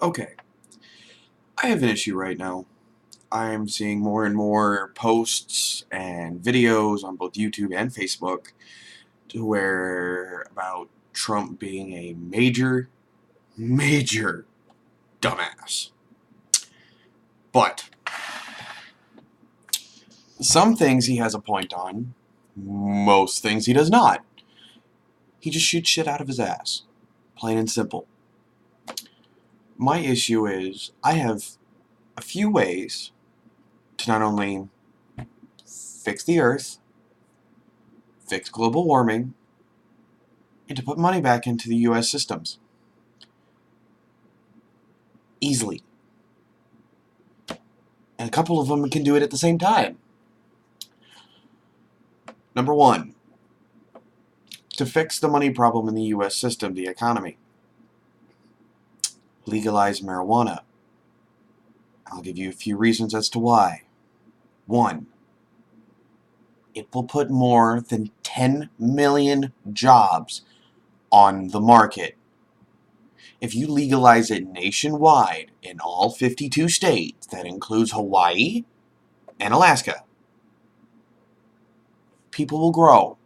Okay, I have an issue right now. I'm seeing more and more posts and videos on both YouTube and Facebook to where about Trump being a major dumbass. But some things he has a point on, most things he does not. He just shoots shit out of his ass. Plain and simple. My issue is I have a few ways to not only fix the earth, fix global warming, and to put money back into the U.S. systems. Easily. And a couple of them can do it at the same time. Number one, to fix the money problem in the U.S. system, the economy. Legalize marijuana. I'll give you a few reasons as to why. One, it will put more than 10 million jobs on the market. If you legalize it nationwide in all 52 states, that includes Hawaii and Alaska, people will grow.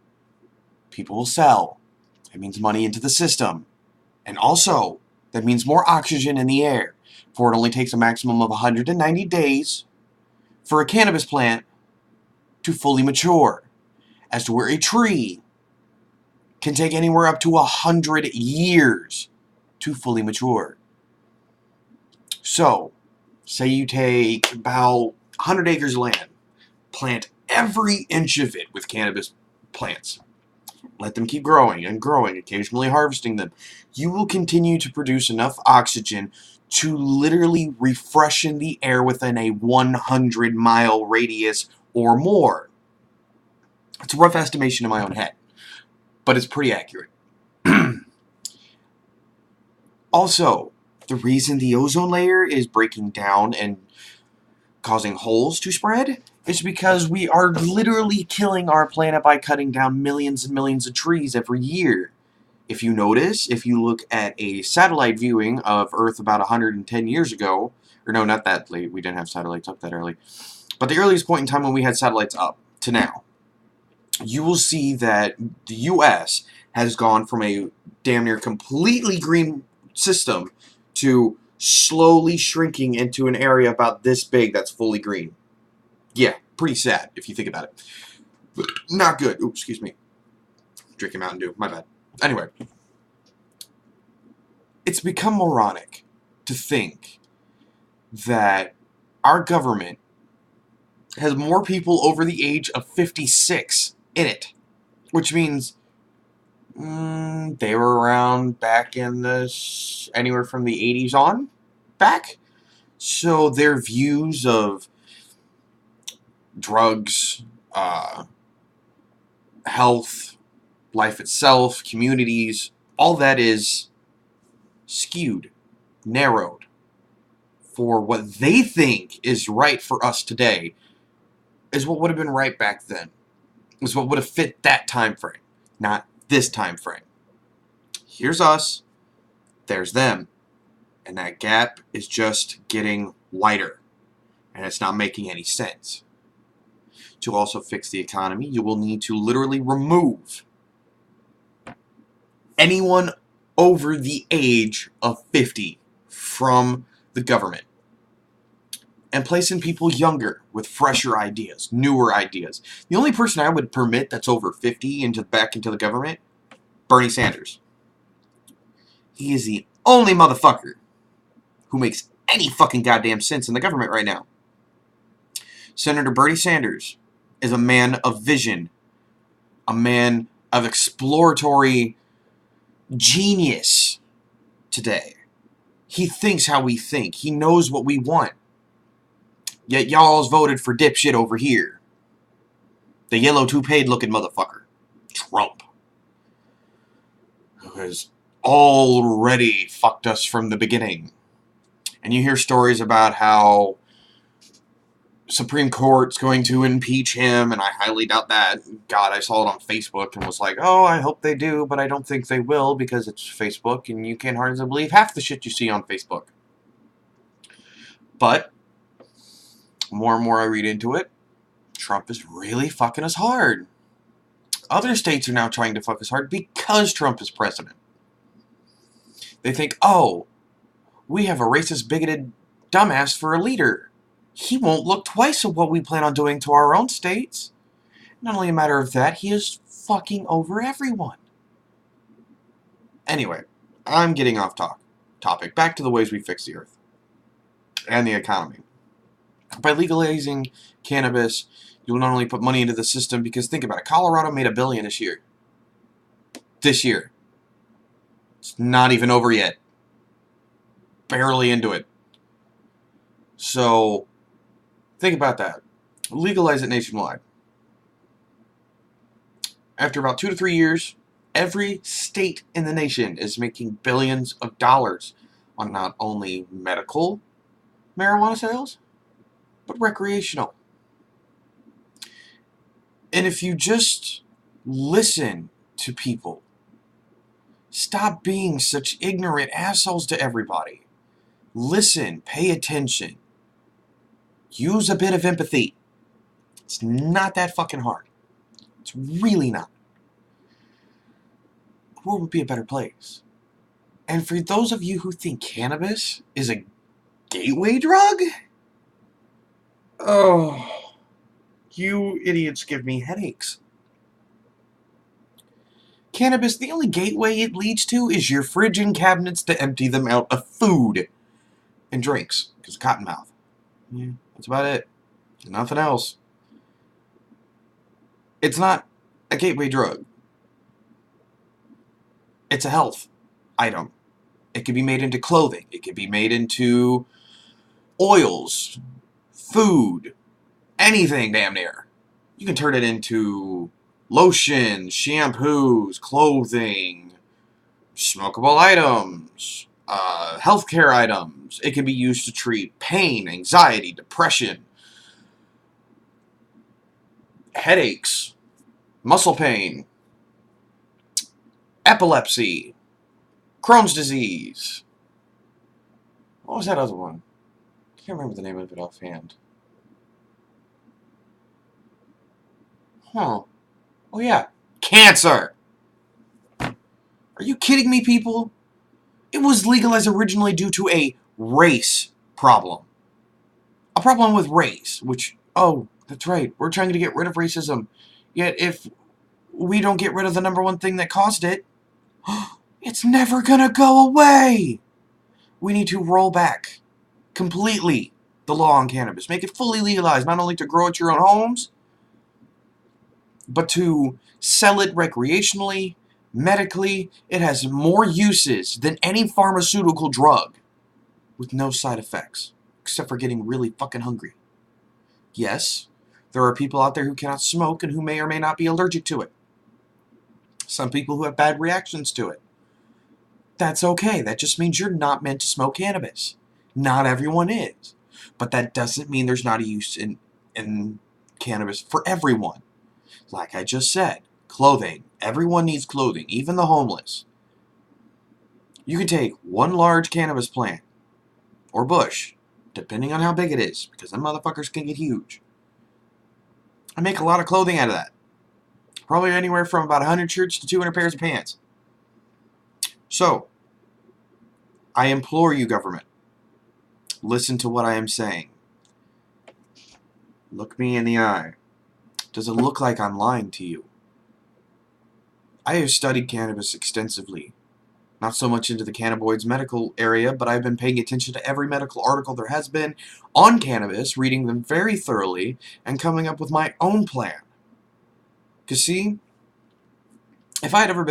People will sell. That means money into the system. And also, that means more oxygen in the air. For it only takes a maximum of 190 days for a cannabis plant to fully mature. As to where a tree can take anywhere up to 100 years to fully mature. So, say you take about 100 acres of land, plant every inch of it with cannabis plants. Let them keep growing and growing, occasionally harvesting them. You will continue to produce enough oxygen to literally refreshen the air within a 100-mile radius or more. It's a rough estimation in my own head, but it's pretty accurate. Also, the reason the ozone layer is breaking down and causing holes to spread is because we are literally killing our planet by cutting down millions and millions of trees every year. If you notice, if you look at a satellite viewing of Earth about 110 years ago, or no, not that late, we didn't have satellites up that early, but the earliest point in time when we had satellites up to now, you will see that the U.S. has gone from a damn near completely green system to slowly shrinking into an area about this big that's fully green. Yeah, pretty sad if you think about it. But not good. Oops, excuse me. Drinking Mountain Dew. My bad. Anyway. It's become moronic to think that our government has more people over the age of 56 in it. Which means they were around back in the anywhere from the 80s on back. So their views of drugs, health, life itself, communities, all that is skewed, narrowed for what they think is right for us today is what would have been right back then. Is what would have fit that time frame, not this time frame. Here's us, there's them, and that gap is just getting wider, and it's not making any sense. To also fix the economy, you will need to literally remove anyone over the age of 50 from the government and place in people younger with fresher ideas, newer ideas. The only person I would permit that's over 50 back into the government, Bernie Sanders. He is the only motherfucker who makes any fucking goddamn sense in the government right now. Senator Bernie Sanders is a man of vision, a man of exploratory genius today. He thinks how we think. He knows what we want. Yet y'all's voted for dipshit over here. The yellow toupee looking motherfucker. Trump. Who has already fucked us from the beginning. And you hear stories about how Supreme Court's going to impeach him, and I highly doubt that. God, I saw it on Facebook and was like, oh, I hope they do, but I don't think they will because it's Facebook, and you can't hardly believe half the shit you see on Facebook. But more and more I read into it, Trump is really fucking us hard. Other states are now trying to fuck us hard because Trump is president. They think, oh, we have a racist, bigoted dumbass for a leader. He won't look twice at what we plan on doing to our own states. Not only a matter of that, he is fucking over everyone. Anyway, I'm getting off topic. Back to the ways we fix the earth and the economy. By legalizing cannabis, you'll not only put money into the system, because think about it, Colorado made $1 billion this year. This year. It's not even over yet. Barely into it. So, think about that. Legalize it nationwide. After about 2 to 3 years, every state in the nation is making billions of dollars on not only medical marijuana sales, but recreational. And if you just listen to people, stop being such ignorant assholes to everybody. Listen, pay attention. Use a bit of empathy. It's not that fucking hard. It's really not. The world would be a better place. And for those of you who think cannabis is a gateway drug, oh, you idiots give me headaches. Cannabis, the only gateway it leads to is your fridge and cabinets to empty them out of food and drinks, because cottonmouth. Yeah, that's about it. Nothing else. It's not a gateway drug. It's a health item. It can be made into clothing. It can be made into oils, food, anything damn near. You can turn it into lotions, shampoos, clothing, smokable items, healthcare items. It can be used to treat pain, anxiety, depression, headaches, muscle pain, epilepsy, Crohn's disease. What was that other one? I can't remember the name of it offhand. Huh. Oh yeah. Cancer! Are you kidding me, people? It was legalized originally due to a race problem. A problem with race, which, oh, that's right, we're trying to get rid of racism. Yet if we don't get rid of the number one thing that caused it, it's never gonna go away! We need to roll back completely the law on cannabis. Make it fully legalized, not only to grow at your own homes, but to sell it recreationally, medically. It has more uses than any pharmaceutical drug with no side effects, except for getting really fucking hungry. Yes, there are people out there who cannot smoke and who may or may not be allergic to it. Some people who have bad reactions to it. That's okay. That just means you're not meant to smoke cannabis. Not everyone is. But that doesn't mean there's not a use in cannabis for everyone. Like I just said, clothing. Everyone needs clothing, even the homeless. You can take one large cannabis plant, or bush, depending on how big it is, because them motherfuckers can get huge, and make a lot of clothing out of that. Probably anywhere from about 100 shirts to 200 pairs of pants. So, I implore you, government, listen to what I am saying. Look me in the eye. Does it look like I'm lying to you? I have studied cannabis extensively. Not so much into the cannabinoids medical area, but I've been paying attention to every medical article there has been on cannabis, reading them very thoroughly, and coming up with my own plan. Because see, if I ever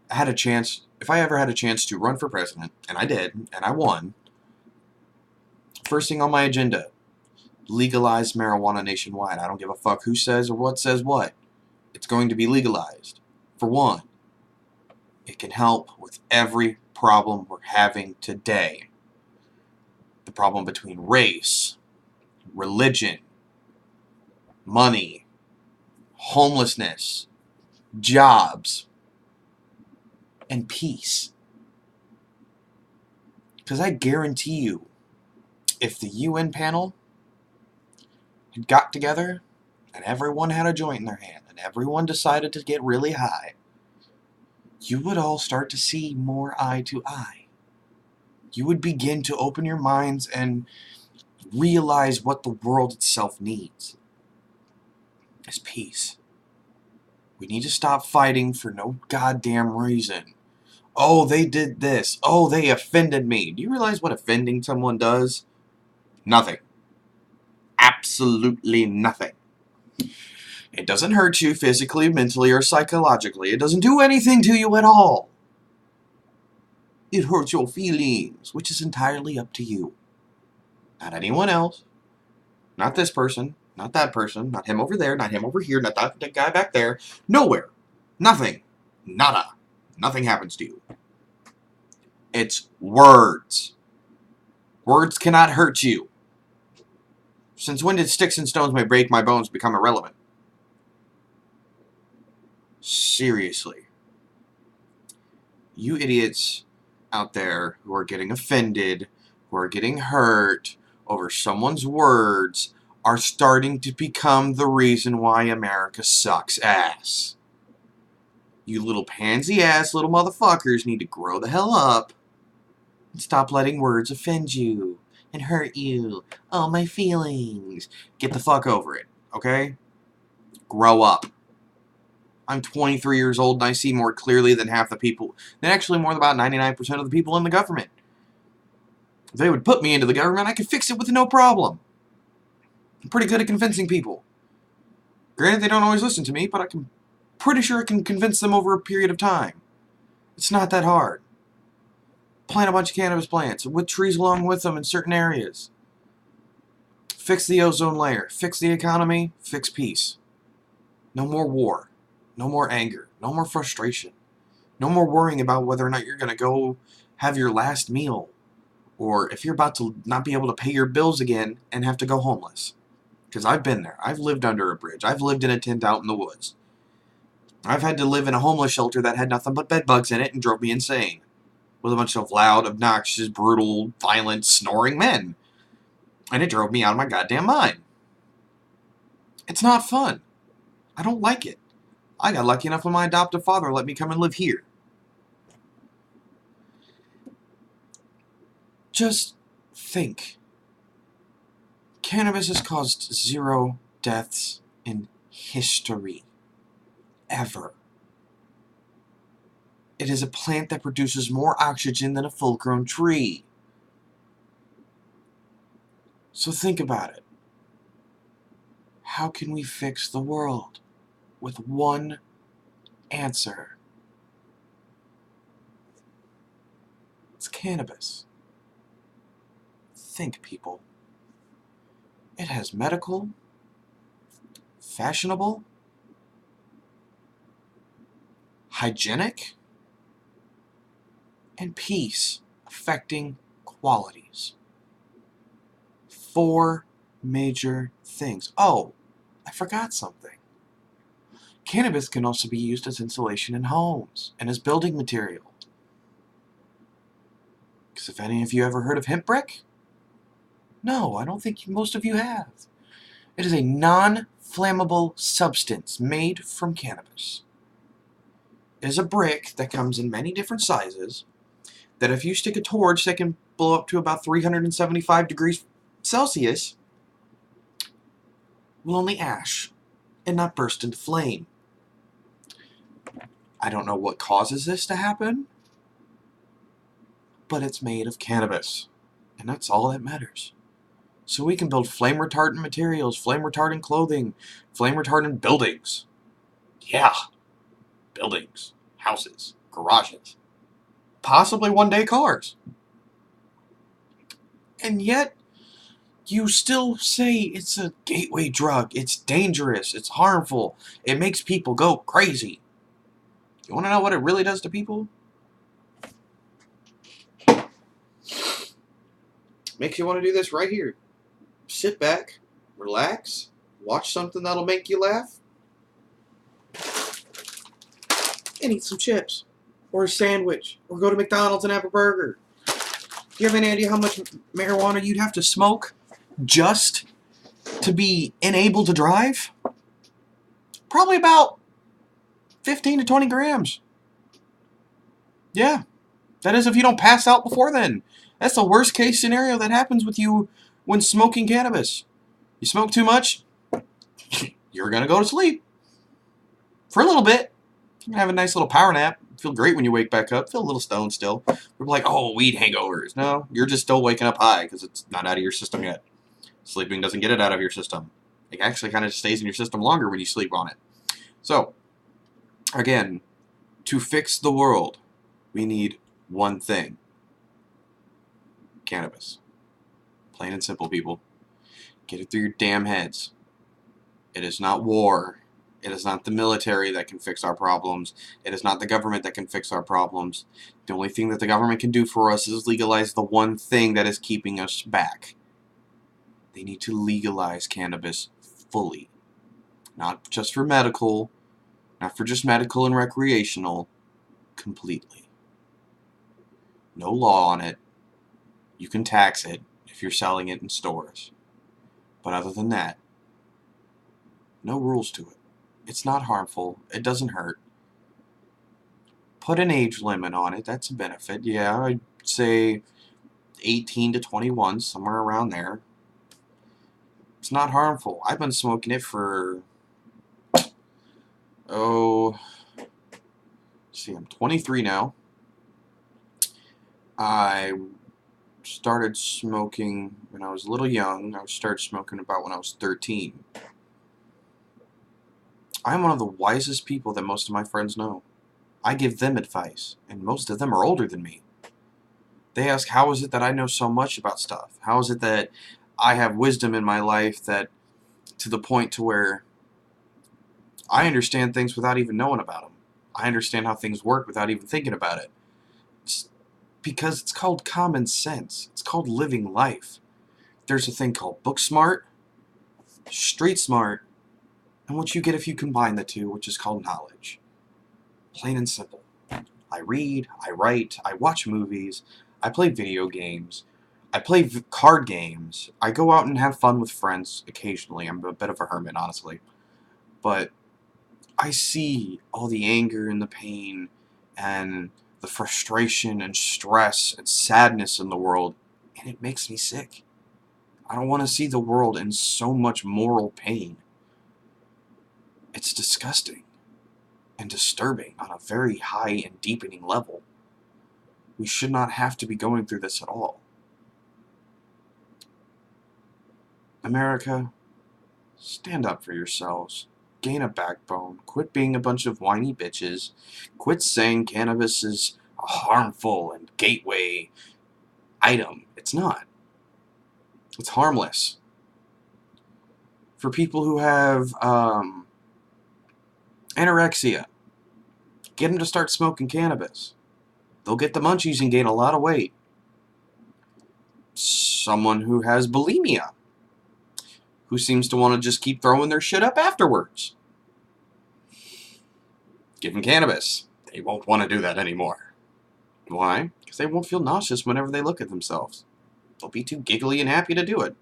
had a chance to run for president, and I did, and I won, first thing on my agenda, legalize marijuana nationwide. I don't give a fuck who says or what says what. It's going to be legalized. For one, it can help with every problem we're having today. The problem between race, religion, money, homelessness, jobs, and peace. Because I guarantee you, if the UN panel had got together and everyone had a joint in their hand and everyone decided to get really high, you would all start to see more eye to eye. You would begin to open your minds and realize what the world itself needs is peace. We need to stop fighting for no goddamn reason. Oh, they did this. Oh, they offended me. Do you realize what offending someone does? Nothing. Absolutely nothing. It doesn't hurt you physically, mentally, or psychologically. It doesn't do anything to you at all. It hurts your feelings, which is entirely up to you. Not anyone else. Not this person. Not that person. Not him over there. Not him over here. Not that guy back there. Nowhere. Nothing. Nada. Nothing happens to you. It's words. Words cannot hurt you. Since when did sticks and stones may break my bones become irrelevant? Seriously. You idiots out there who are getting offended, who are getting hurt over someone's words, are starting to become the reason why America sucks ass. You little pansy-ass little motherfuckers need to grow the hell up and stop letting words offend you and hurt you. Oh, my feelings. Get the fuck over it, okay? Grow up. I'm 23 years old and I see more clearly than half the people, than actually more than about 99% of the people in the government. If they would put me into the government, I could fix it with no problem. I'm pretty good at convincing people. Granted, they don't always listen to me, but I'm pretty sure I can convince them over a period of time. It's not that hard. Plant a bunch of cannabis plants, with trees along with them in certain areas. Fix the ozone layer, fix the economy, fix peace. No more war. No more anger. No more frustration. No more worrying about whether or not you're going to go have your last meal. Or if you're about to not be able to pay your bills again and have to go homeless. Because I've been there. I've lived under a bridge. I've lived in a tent out in the woods. I've had to live in a homeless shelter that had nothing but bed bugs in it and drove me insane. With a bunch of loud, obnoxious, brutal, violent, snoring men. And it drove me out of my goddamn mind. It's not fun. I don't like it. I got lucky enough when my adoptive father let me come and live here. Just think. Cannabis has caused 0 deaths in history. Ever. It is a plant that produces more oxygen than a full-grown tree. So think about it. How can we fix the world? With one answer. It's cannabis. Think, people. It has medical, fashionable, hygienic, and peace affecting qualities. 4 major things. Oh, I forgot something. Cannabis can also be used as insulation in homes and as building material. Because if any of you ever heard of hemp brick? No, I don't think most of you have. It is a non-flammable substance made from cannabis. It is a brick that comes in many different sizes that if you stick a torch that can blow up to about 375 degrees Celsius will only ash and not burst into flame. I don't know what causes this to happen, but it's made of cannabis, and that's all that matters. So we can build flame-retardant materials, flame-retardant clothing, flame-retardant buildings. Yeah, buildings, houses, garages, possibly one day cars. And yet, you still say it's a gateway drug, it's dangerous, it's harmful, it makes people go crazy. You want to know what it really does to people? Makes you want to do this right here. Sit back, relax, watch something that'll make you laugh, and eat some chips, or a sandwich, or go to McDonald's and have a burger. You have any idea how much marijuana you'd have to smoke just to be unable to drive? Probably about 15 to 20 grams. Yeah, that is if you don't pass out before then. That's the worst case scenario that happens with you when smoking cannabis. You smoke too much, you're going to go to sleep. For a little bit. You can have a nice little power nap. Feel great when you wake back up. Feel a little stoned still. We're like, oh, weed hangovers. No, you're just still waking up high because it's not out of your system yet. Sleeping doesn't get it out of your system. It actually kind of stays in your system longer when you sleep on it. So, again, to fix the world, we need one thing. Cannabis. Plain and simple, people. Get it through your damn heads. It is not war. It is not the military that can fix our problems. It is not the government that can fix our problems. The only thing that the government can do for us is legalize the one thing that is keeping us back. They need to legalize cannabis fully. Not just for medical, not for just medical and recreational, completely. No law on it. You can tax it if you're selling it in stores. But other than that, no rules to it. It's not harmful. It doesn't hurt. Put an age limit on it. That's a benefit. Yeah, I'd say 18 to 21, somewhere around there. It's not harmful. I've been smoking it for, I'm 23 now. I started smoking when I was a little young. I started smoking about when I was 13. I'm one of the wisest people that most of my friends know. I give them advice, and most of them are older than me. They ask, how is it that I know so much about stuff? How is it that I have wisdom in my life that to the point to where I understand things without even knowing about them? I understand how things work without even thinking about it. It's because it's called common sense. It's called living life. There's a thing called book smart, street smart, and what you get if you combine the two, which is called knowledge. Plain and simple. I read, I write, I watch movies, I play video games, I play card games, I go out and have fun with friends occasionally. I'm a bit of a hermit, honestly. But I see all the anger and the pain and the frustration and stress and sadness in the world, and it makes me sick. I don't want to see the world in so much moral pain. It's disgusting and disturbing on a very high and deepening level. We should not have to be going through this at all. America, stand up for yourselves. Gain a backbone. Quit being a bunch of whiny bitches. Quit saying cannabis is a harmful and gateway item. It's not. It's harmless. For people who have anorexia, get them to start smoking cannabis. They'll get the munchies and gain a lot of weight. Someone who has bulimia, who seems to want to just keep throwing their shit up afterwards. Give them cannabis. They won't want to do that anymore. Why? Because they won't feel nauseous whenever they look at themselves. They'll be too giggly and happy to do it.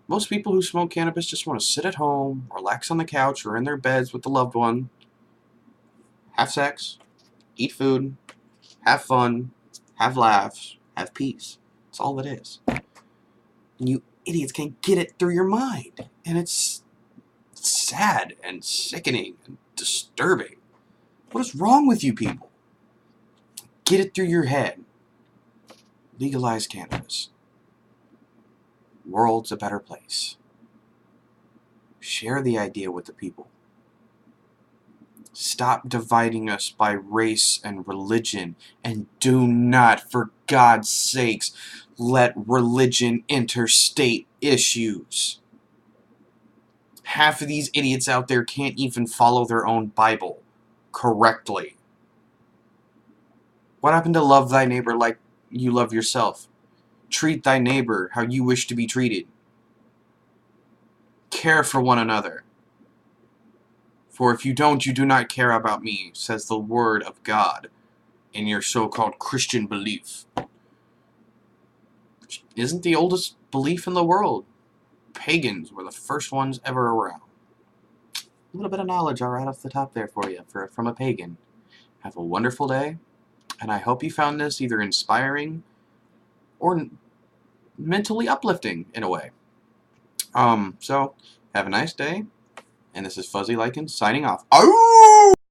Most people who smoke cannabis just want to sit at home, relax on the couch, or in their beds with the loved one, have sex, eat food, have fun, have laughs, have peace. That's all it is. And you idiots can't get it through your mind. And it's sad and sickening and disturbing. What is wrong with you people? Get it through your head. Legalize cannabis. World's a better place. Share the idea with the people. Stop dividing us by race and religion, and do not, for God's sakes, let religion interstate issues. Half of these idiots out there can't even follow their own Bible correctly. What happened to love thy neighbor like you love yourself? Treat thy neighbor how you wish to be treated. Care for one another. For if you don't, you do not care about me, says the word of God in your so-called Christian belief. isn't the oldest belief in the world. Pagans were the first ones ever around. A little bit of knowledge right off the top there for you from a pagan. Have a wonderful day, and I hope you found this either inspiring or mentally uplifting in a way. So, have a nice day, and this is Fuzzy Lycan signing off. Oh!